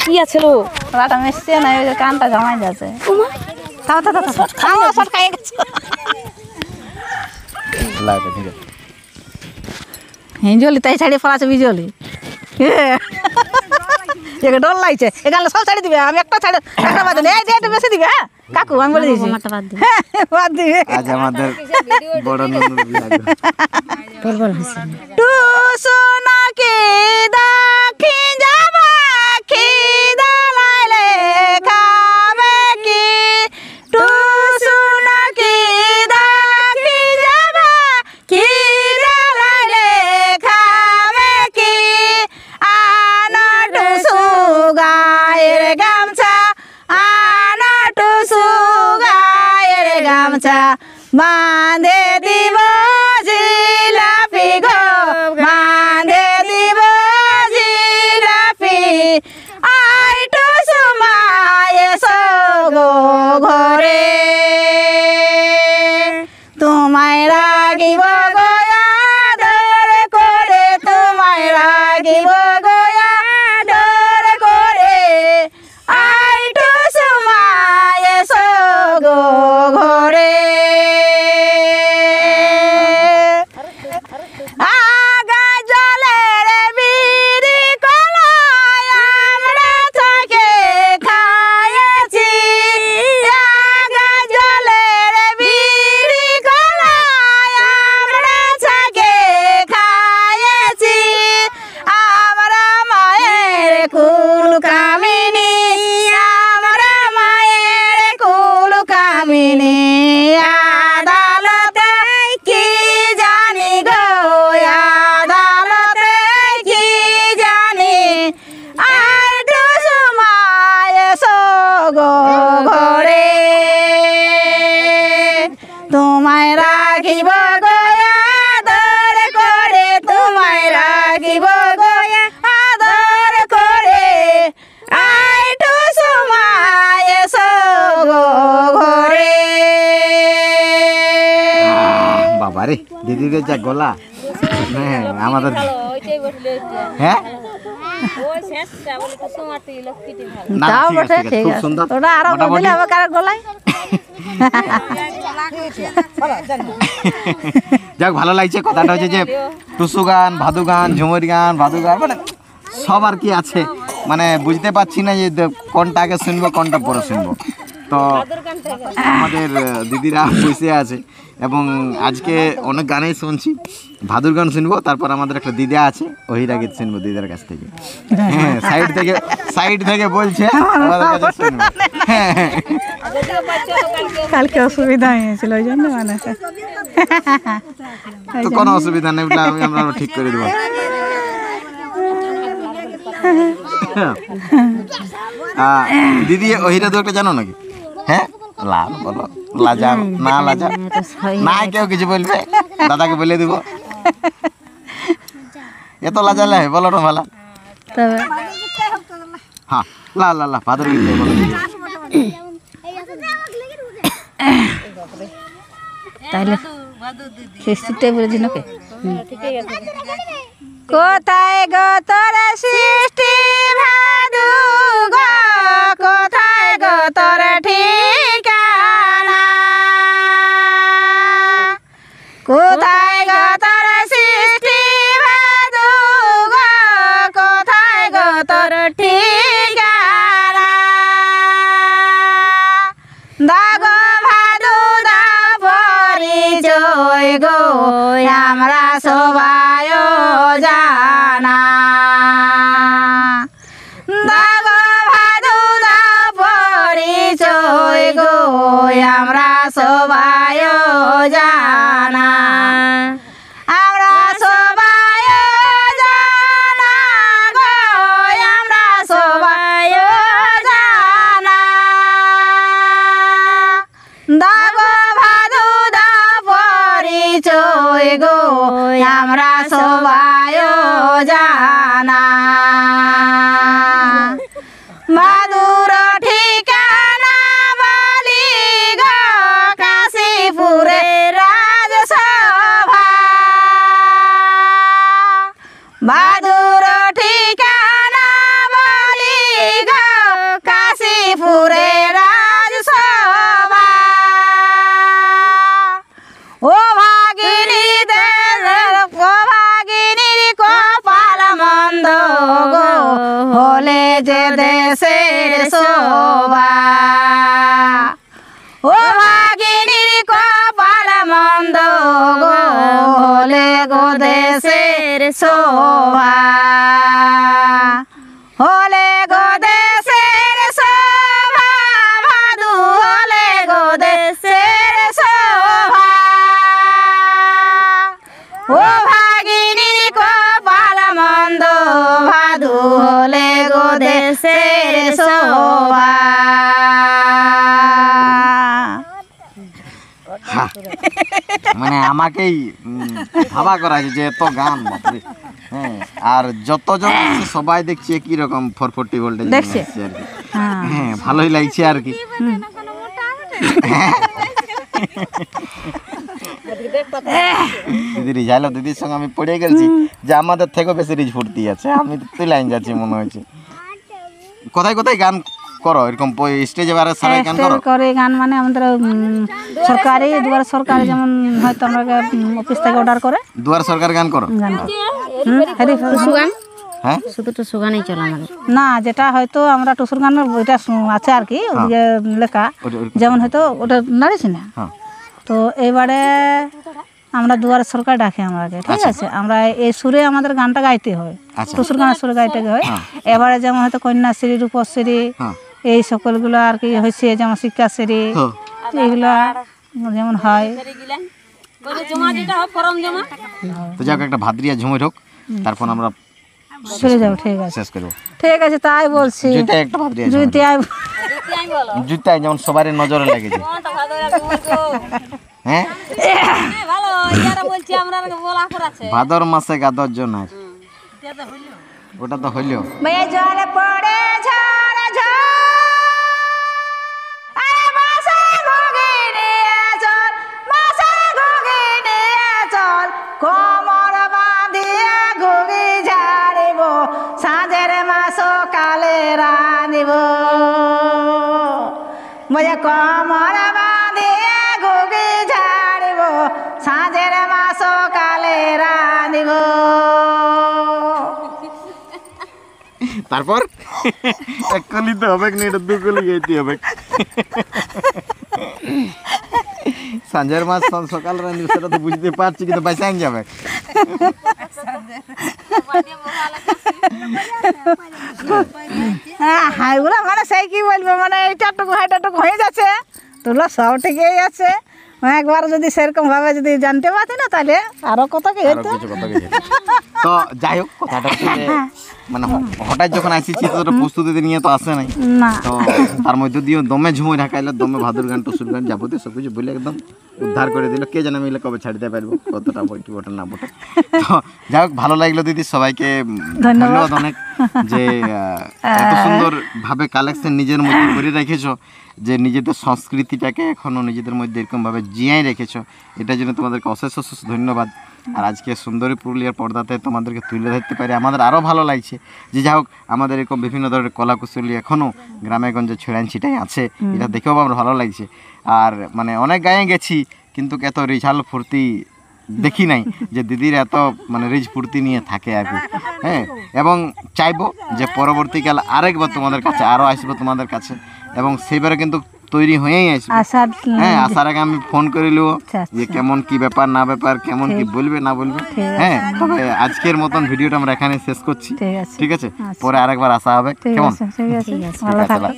কি আছে লো ওটা মিশছে না ওই কানটা জমাই যাচ্ছে থাও থাও থাও খাও সব খাই গেছে লাগে ঠিক আছে হিঞ্জলি তাই ছাড়ি ফলাছে বিজলি একে ডর লাগছে এখানে সব ছাড়ি দিবে আমি একটা ছাড়ে একটা বাদ দিই এই যে একটু বেশি দিবে হ্যাঁ কাকু আমি বলে দিয়েছি বাদ দিবে আজ আমাদের বড় ননদ বিয়ে বল বল হাসি টু সোনা কি দাখি যাবা কি দালাইলে খাবে কি টু সোনা কি দাখি যাবা কি দালাইলে খাবে কি আনা টু সুগায়ের গামছা আনা টু সুগায়ের গামছা বাঁধে দিব জিলাপি গো বাঁধে দিব জিলাপি আই টু সুমায়ে সগো ঘরে তোমায় রাগিব গয়া দর করে তোমায় রাগিব গয়া দর করে আই টু সুমায়ে সগো ঘরে আগা জলের বিড়ি কলাই আমরা থাকে খাইছি আগা জলের বিড়ি কলাই আমরা থাকে খাইছি আমরা মায়ের কুল কামিনী আমরা মায়ের কুল কামিনী আদালতে কি জানি গো আদালতে কি জানি আই টু সুমায়ে সগো ঘরে তোমায় রাখিব গয়া আদর করে তোমায় রাখিব গয়া আদর করে আই টু সুমায়ে সগো ঘরে বাবা রে দিদিদের যা গলা হ্যাঁ আমাদের ওইটাই বসলে হ্যাঁ ওই শেষটা বলে তো তোমারটি লক্ষ্মীটি ভালো না, তাও ঠিক আছে, বটে ঠিক আছে, ঠিক খুব আছে সুন্দর। ওটা আরো মোটামুটি- বদলে হবে কারো গলায় যাক ভালো লাগছে কথাটা হচ্ছে যে টুসু গান ভাদু গান ঝুমুর গান ভাদু গান মানে সব আর কি আছে মানে বুঝতে পারছি না যে কোনটা আগে শুনবো কোনটা পরে শুনবো তো আমাদের দিদিরা বসে আছে এবং আজকে অনেক গানেই শুনছি ভাদুর গান শুনবো তারপর আমাদের একটা দিদা আছে ওহিরা গীত শুনবো দিদার কাছ থেকে হ্যাঁ সাইড থেকে বলছে আমাদের কাছে শুনবো হ্যাঁ কালকে অসুবিধা হয়েছিল ওই জন্য মানে তো কোনো অসুবিধা নেই ওটা আমরা ঠিক করে দেবো দিদি ওহিরা দু একটা জানো নাকি হ্যাঁ লাল বলো লাজা না লাজা না কেউ কিছু বলবে দাদাকে বলে দিব এত লাজালে বলো না ভালা তবে হ্যাঁ লা লা লা ফাদার গীত বলো তাহলে সৃষ্টিটাই বলে দিন ওকে কোথায় গো তোর সৃষ্টি ভাদু গো কোথায় গো তোর ঠিকানা কোথায় গো তোর সৃষ্টি ভাদু গো কোথায় গো তোর ঠিকানা দাগো ভাদু দা পরিচয় গো আমরা সবাই জানা দাগো ভাদু দা পরিচয় গো আমরা সবাই জানা আমরা সবাই জানা গো আমরা সবাই জানা দাগো ভাদু দা পরিচয় গো আমরা সবাই জানা ভাদুর ঠিকানা বলি গো কাশীপুরে রাজসভা ভাদুর ঠিকানা বলি গো যে দেশের শোভা ও ভাগিনীর কপাল মন্দ গো হলে গো দেশের শোভা হলে গো দেশের শোভা ভাদু হলে গো দেশের শোভা ও ভাগিনীর কপাল মন্দ ভাদু হলে গো দেশের শোভা মানে আমাকেই ভাবা করা হয়েছে যে এত গান বাপরে। হ্যাঁ, আর যতজন আছে সবাই দেখছি একই রকম 440 ভোল্টেজ দেখছে? আর কি। হ্যাঁ, ভালোই লাগছে আর কি। দিদি রিজাইল দিদির সঙ্গে আমি পড়ে গেছি যে আমাদের থেকেও বেশি রিজ ফুর্তি আছে, আমি তো তুই লাইন যাচ্ছি মনে হয়েছে। কোথায় কোথায় গান করো এরকম স্টেজে বারে সবাই গান করো? করে গান মানে আমাদের সরকারি দুয়ারে সরকারি যেমন হয়তো আমরা অফিস থেকে অর্ডার করে দুয়ার সরকার গান করো? গান গান হ্যাঁ, শুধু টুসু গানই চলে আমাদের। না, যেটা হয়তো আমরা টুসুর গান ওইটা আছে আর কি ওদিকে লেখা, যেমন হয়তো ওটা নাড়িছি না। হ্যাঁ, তো এবারে আমরা দুয়ারে সরকার ডাকে আমাকে, ঠিক আছে, আমরা এই সুরে আমাদের গানটা গাইতে হয়, আচ্ছা। টুসুর গানের সুরে গাইতে হয়। এবারে যেমন হয়তো কন্যাশ্রী রূপশ্রী হ্যাঁ, এই সকলগুলো আর কি হয়েছে, যেমন শিক্ষাশ্রী হ্যাঁ। এইগুলো যেমন হয়। জমা যেটা হয় ফরম জমা তো যাক একটা ভাদ্রিয়া ঝুমে হোক, তারপর আমরা চলে যাবো, ঠিক আছে, শেষ করবো। ঠিক আছে, তাই বলছি। জুতায় একটা ভাদ্রিয়া ঝুমে জুতিয়াই জুতায় যেমন সবারই নজরে লেগেছে। হ্যাঁ, ভালো যারা বলছি আমরা বলা করাছে ভাদর মাসে গাদর জনার ওটা তো হইলো। মেয়ে জল পড়ে ঝড় ঝড় আরে মাসে ঘুগি নিয়ে চল, মাসে ঘুগি নিয়ে চল, কোমর বাঁধিয়া ঘুগি ঝাড়িব, সাঁঝের মাস কালে রাঁধিব, মজা কোমর বাঁধিয়া ঘুগি ঝাড়িব, সাঁঝের মাস কালে রাঁধিব। তারপর এক কলি তো হবে না, এটা দু কলি গাইতে হবে। সঞ্জয়ের মাছ সকাল রান্নি সেটা তো বুঝতে পারছি, কিন্তু বাইসাইন যাবে। হ্যাঁ, হাইগুলো মানে সেই কি বলবো, মানে এইটাটুকু হাইটাটুকু হয়ে যাচ্ছে, তোগুলো সব ঠিকই আছে। একবার যদি সেরকম ভাবে যদি জানতে পারতি না, তাহলে আরো কত কি আরো হতো। কিছু কথা কিছু। তো যাই হোক, কথাটা হচ্ছে যে মানে হঠাৎ যখন আসিছি তো প্রস্তুতি নিয়ে তো আসে নাই, না, তো তার মধ্যে দিয়ে দমে ঝুমে ঢাকাইলো, দমে ভাদুর গান টসুর গান যাবতীয় সব কিছু বলে একদম উদ্ধার করে দিল। কে জানে মিলে কবে ছাড়িতে পারবো, কতটা বইটি বটে না বটে। তো যাই হোক, ভালো লাগলো দিদি, সবাইকে ধন্যবাদ অনেক যে এত সুন্দর ভাবে কালেকশন নিজের মধ্যে করে রেখেছো, যে নিজেদের সংস্কৃতিটাকে এখনো নিজেদের মধ্যে এরকম ভাবে জিয়াই রেখেছো, এটার জন্য তোমাদেরকে অশেষ অশেষ ধন্যবাদ। আর আজকে সুন্দরী পুরুলিয়ার পর্দাতে তোমাদেরকে তুলে ধরতে পারি আমাদের আরও ভালো লাগছে, যে যাই হোক আমাদের এরকম বিভিন্ন ধরনের কলাকুশলী এখনও গ্রামে গঞ্জে ছড়ান ছিটাই আছে, এটা দেখেও আমার ভালো লাগছে। আর মানে অনেক গায়ে গেছি, কিন্তু এত রিঝাল ফুর্তি দেখি নাই যে দিদির এত মানে রিজ ফুর্তি নিয়ে থাকে আর কি। হ্যাঁ, এবং চাইবো যে পরবর্তীকালে আরেকবার তোমাদের কাছে আরও আসবো তোমাদের কাছে, এবং সেইবারে কিন্তু তৈরি হয়েই আসবে। হ্যাঁ, আসার আগে আমি ফোন করে নেবো যে কেমন কি ব্যাপার না ব্যাপার, কেমন কি বলবে না বলবে। হ্যাঁ, তবে আজকের মতন ভিডিওটা আমরা এখানে শেষ করছি, ঠিক আছে? পরে আরেকবার আসা হবে, কেমন? ঠিক আছে, ভালো থাকো।